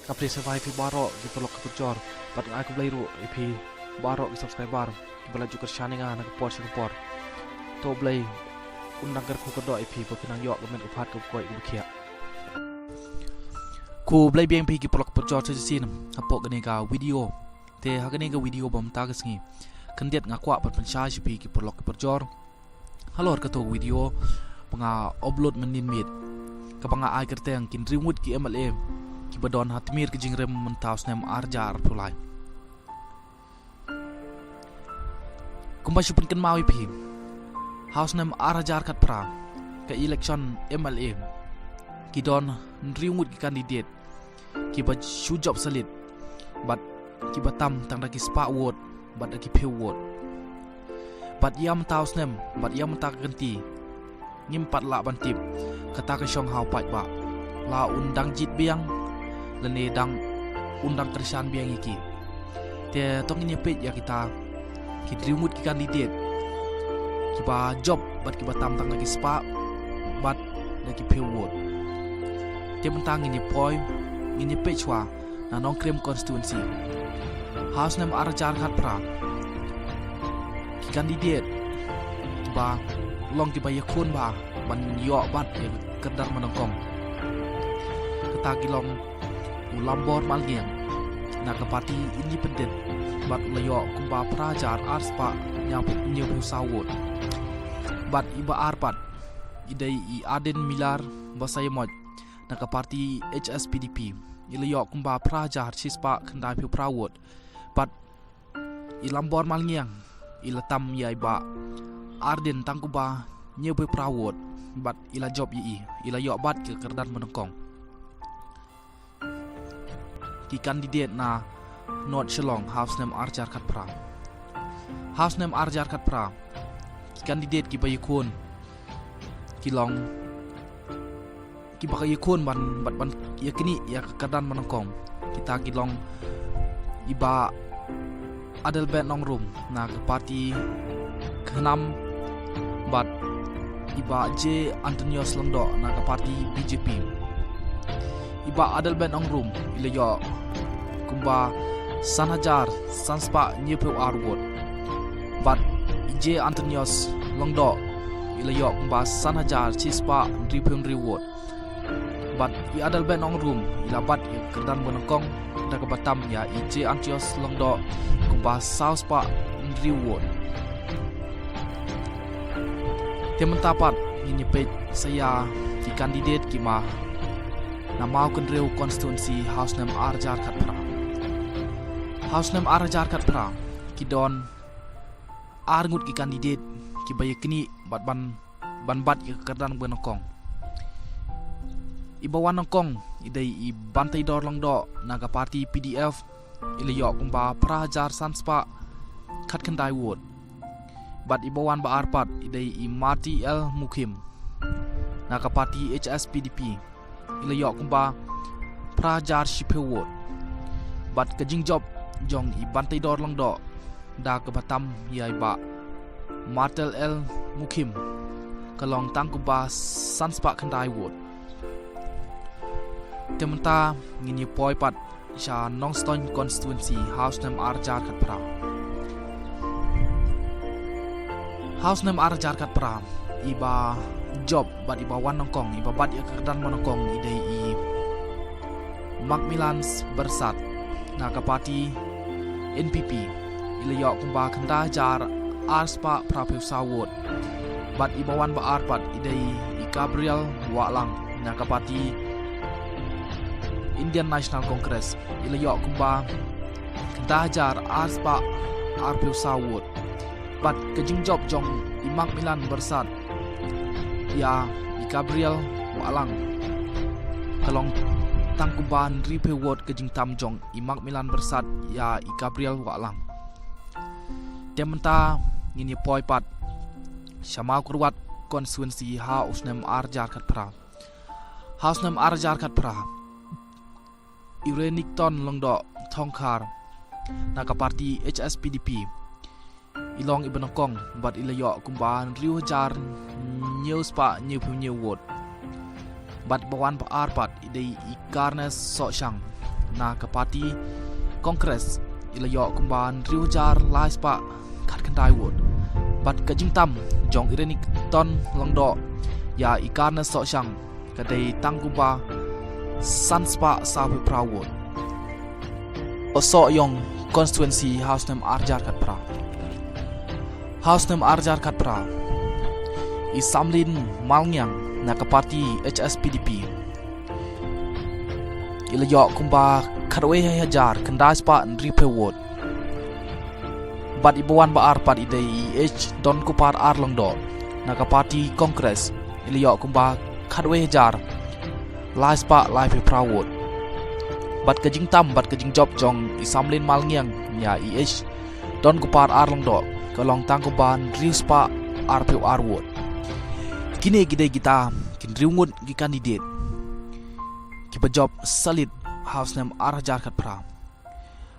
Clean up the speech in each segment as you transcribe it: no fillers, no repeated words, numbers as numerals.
Kapri survive pi barok di pelok kepecor. Bat ngai ku belai ru pi barok di subscriber. Ki bela juga shaninga nak por singapore. To belai undang ker ku kedok pi pinang yok kemen upat ku koi ku kia. Ku belai biang pi ki pelok kepecor sesin. Apok gani ka video. Te hagani ka video bom tagas ngi. Kendiat ngakwa pat pensyai pi ki pelok kepecor. Halor keto video penga upload menin mit. Kapanga ai kerteng kin rimut ki MLA. Ki badon hatmir ki jingrem mentaus nem arjar pulai. Kumba syupun ken mawi pi. Haus nem arjar kat pra. Ke election MLA. Ki don rimut ki kandidat. Ki ba sujop salit. Bat ki batam tang daki spa vote. Bat daki peu vote. Bat ia mentaus nem. Bat ia mentak ganti. Nyimpat la bantip. Kata ke syong hau pat ba. La undang jit biang. Lene dang undang kerjaan biang iki. Te tong ini pet ya kita rimut ki kandidat. Kiba job bat kiba tam tang lagi spa bat lagi pewot. Te mentang ini poi ini pet chwa na nong krem constituency. House nem arjar khat pra. Ki kandidat kiba long kiba yakun ba ban yo bat ya kedar menongkong. Kata kilong ulambor malgiang nak parti independen bat layo kumba prajar arspa yang nyebu sawot bat iba arpat idai I aden milar basay mod nak parti HSPDP ilayo kumba prajar sispa kendai pi prawot bat ilambor malgiang ilatam yai ba arden tangkuba nyebu prawot bat ila job yi ilayo bat ke kerdan menengkong ki kandidat na not shalong house nem arjar kat pra. House nem arjar kat pra. Ki kandidat ki bayikun. Ki long ki bakayikun ban yakini ya kadan menengkong. Kita ki long iba adel bet nong room na ke parti ke-6 bat iba J Antonius Lengdo na ke parti BJP. Iba adel ben ong room ilayo kumba sanhajar sanspa nyepeu arwot bat J Antonius Longdo ilayo kumba sanhajar chispa dripeu reward bat I adel ben ong room ila bat kerdan bonongkong daga batam ya J Antonius Longdo kumba sauspa reward temen tapat ini page saya di kandidat kima namau kendreu konstituensi house nem arjar kat pra. House nem arjar kat pra. Kidon arngut ki kandidat ki bayekni bat ban bat ki kerdan benokong. Ibawan nongkong idai I bantai dor longdo naga parti PDF ilayo kumba prajar sanspa kat kendai wot. Bat ibawan ba arpat idai I Marti L Mukim naga parti HSPDP ilayo kumba prajar shipewot bat kejing job jong I bantai dor longdo da ke batam yai ba Martel L Mukim kalong tang kumba sanspa kendai wot tementa ngini poi pat sha Nongstoin constituency house nem arjar kat pra. House nem arjar kat pra iba job bat iba wan nongkong iba bat ya kerdan monongkong idai I Macmillan bersat na ke parti NPP ilayo kumba kenda jar arspa prapeu sawot bat iba wan ba arpat idai I Gabriel Walang na ke parti Indian National Congress ilayo kumba kenda jar arspa arpeu sawot bat kejing job jong I Macmillan bersat ya I Gabriel Walang kalong tangkuban ripe word kejing tamjong I Macmillan bersat ya I Gabriel Walang tementa ngini poi pat syama kurwat konstituensi house nem arjar kat pra. House nem arjar kat pra Irenikton longdo thongkar na ka parti HSPDP ilong ibenokong bat ilayo kumban riu jar news pa new word bat bawan pa arpat idai ikarnes so syang na ka party Congress ilayo kumban riujar lai spa khat kandai wot bat ka jingtam jong ireni ton longdo ya ikan so sang ka dei tang kumba san spa sa pu prawot oso yong constituency house name arjar khat pra house name arjar khat pra i samlin malngyang na ka party HSPDP ilayo kumba kharwe hajar kandai spa nri pe wot bat ibuan ba ar pat idei don kupar ar longdo na ka party Congress ilayo kumba kharwe hajar lai spa lai pe prawot bat ka jingtam bat ka jingjop jong isamlin malngyang nya don kupar ar longdo ka long tang kuban riu spa ar pe ar wot kini gide kita kin riungut gi candidate ki job solid house name arajar khat pra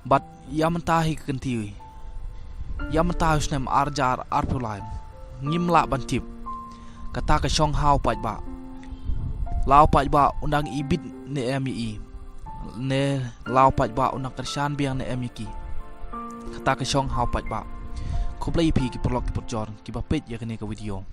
but yamantahi kanti yamanta house name arjar arpulai ngimla bantip kata ka shong hau paj ba lao paj ba undang ibit ne mi ne lao paj ba undang kershan biang ne mi ki kata ka shong hau paj ba kublai pi ki prolog ki porjor ki ba pet ya kene ka video